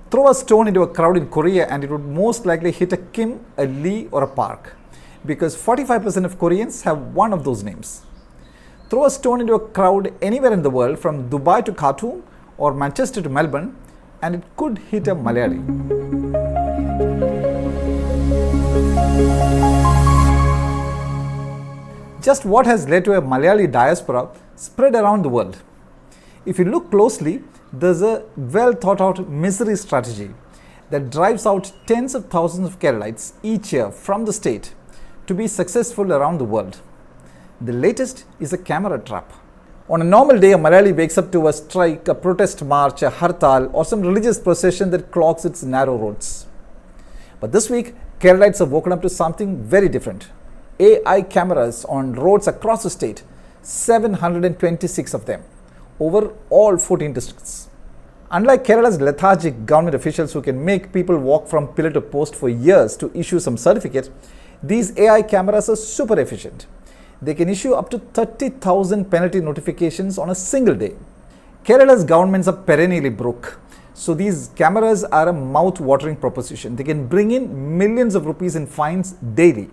Throw a stone into a crowd in Korea and it would most likely hit a Kim, a Lee, or a Park, because 45% of Koreans have one of those names. Throw a stone into a crowd anywhere in the world, from Dubai to Khartoum or Manchester to Melbourne, and it could hit a Malayali. Just what has led to a Malayali diaspora spread around the world? If you look closely, there's a well thought out misery strategy that drives out tens of thousands of Keralites each year from the state to be successful around the world. The latest is a camera trap. On a normal day, a Malayali wakes up to a strike, a protest march, a hartal, or some religious procession that clogs its narrow roads. But this week, Keralites have woken up to something very different. AI cameras on roads across the state, 726 of them, over all 14 districts. Unlike Kerala's lethargic government officials who can make people walk from pillar to post for years to issue some certificate, these AI cameras are super efficient. They can issue up to 30,000 penalty notifications on a single day. Kerala's governments are perennially broke, so these cameras are a mouth-watering proposition. They can bring in millions of rupees in fines daily.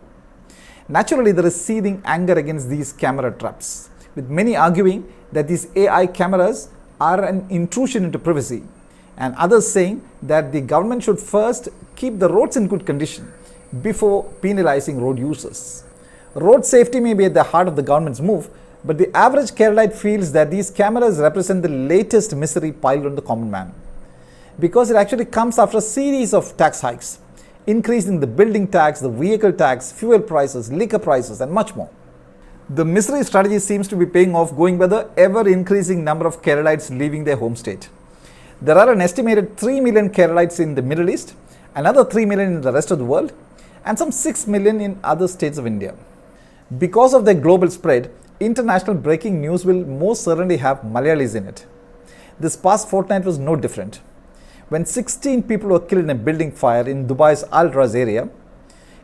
Naturally, there is seething anger against these camera traps, with many arguing that these AI cameras are an intrusion into privacy, and others saying that the government should first keep the roads in good condition before penalizing road users. Road safety may be at the heart of the government's move, but the average Keralite feels that these cameras represent the latest misery piled on the common man, because it actually comes after a series of tax hikes, increasing the building tax, the vehicle tax, fuel prices, liquor prices, and much more. The misery strategy seems to be paying off, going by the ever-increasing number of Keralites leaving their home state. There are an estimated 3 million Keralites in the Middle East, another 3 million in the rest of the world, and some 6 million in other states of India. Because of their global spread, international breaking news will most certainly have Malayalis in it. This past fortnight was no different. When 16 people were killed in a building fire in Dubai's Al Ras area,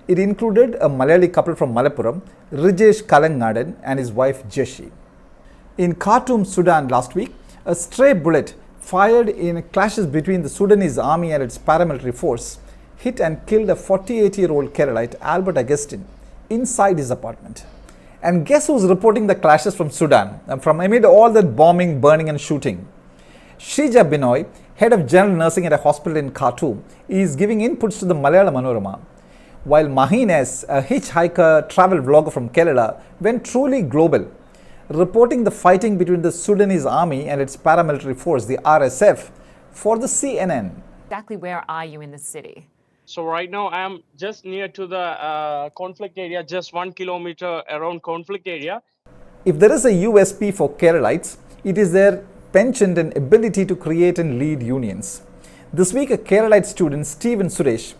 it included a Malayali couple from Malappuram, Rijesh Kalangadan and his wife Jeshi. In Khartoum, Sudan last week, a stray bullet fired in clashes between the Sudanese army and its paramilitary force hit and killed a 48-year-old Keralite, Albert Augustine, inside his apartment. And guess who's reporting the clashes from Sudan, from amid all that bombing, burning and shooting? Shija Binoy, head of general nursing at a hospital in Khartoum, is giving inputs to the Malayalam Manorama, while Mahin S., a hitchhiker travel vlogger from Kerala, went truly global, reporting the fighting between the Sudanese army and its paramilitary force, the RSF, for the CNN. Exactly where are you in the city? So right now I am just near to the conflict area, just 1 kilometer around conflict area. If there is a USP for Keralites, it is their penchant and ability to create and lead unions. This week, a Keralite student, Stephen Suresh,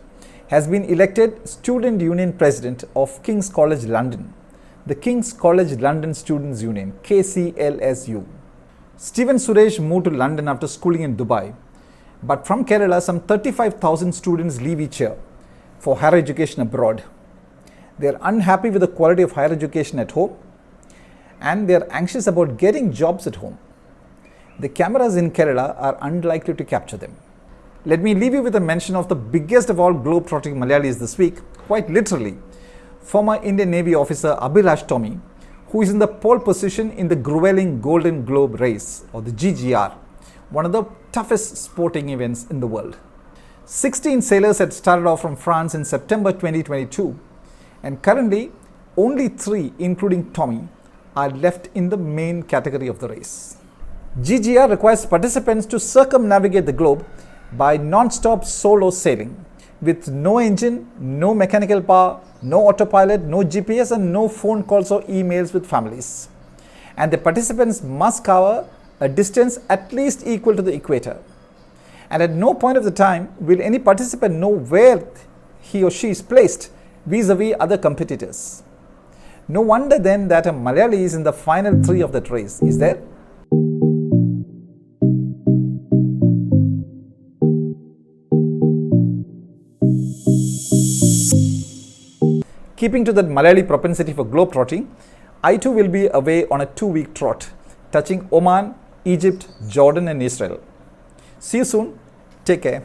has been elected Student Union President of King's College London, the King's College London Students' Union, KCLSU. Stephen Suresh moved to London after schooling in Dubai, but from Kerala, some 35,000 students leave each year for higher education abroad. They are unhappy with the quality of higher education at home, and they are anxious about getting jobs at home. The cameras in Kerala are unlikely to capture them. Let me leave you with a mention of the biggest of all globe-trotting Malayalis this week, quite literally, former Indian Navy officer Abhilash Tomy, who is in the pole position in the grueling Golden Globe race, or the GGR, one of the toughest sporting events in the world. 16 sailors had started off from France in September 2022, and currently only 3, including Tomy, are left in the main category of the race. GGR requires participants to circumnavigate the globe by non-stop solo sailing, with no engine, no mechanical power, no autopilot, no GPS and no phone calls or emails with families. And the participants must cover a distance at least equal to the equator. And at no point of the time will any participant know where he or she is placed vis-a-vis other competitors. No wonder then that a Malayali is in the final 3 of that race, is there? Keeping to that Malayali propensity for globe-trotting, I too will be away on a 2-week trot, touching Oman, Egypt, Jordan and Israel. See you soon. Take care.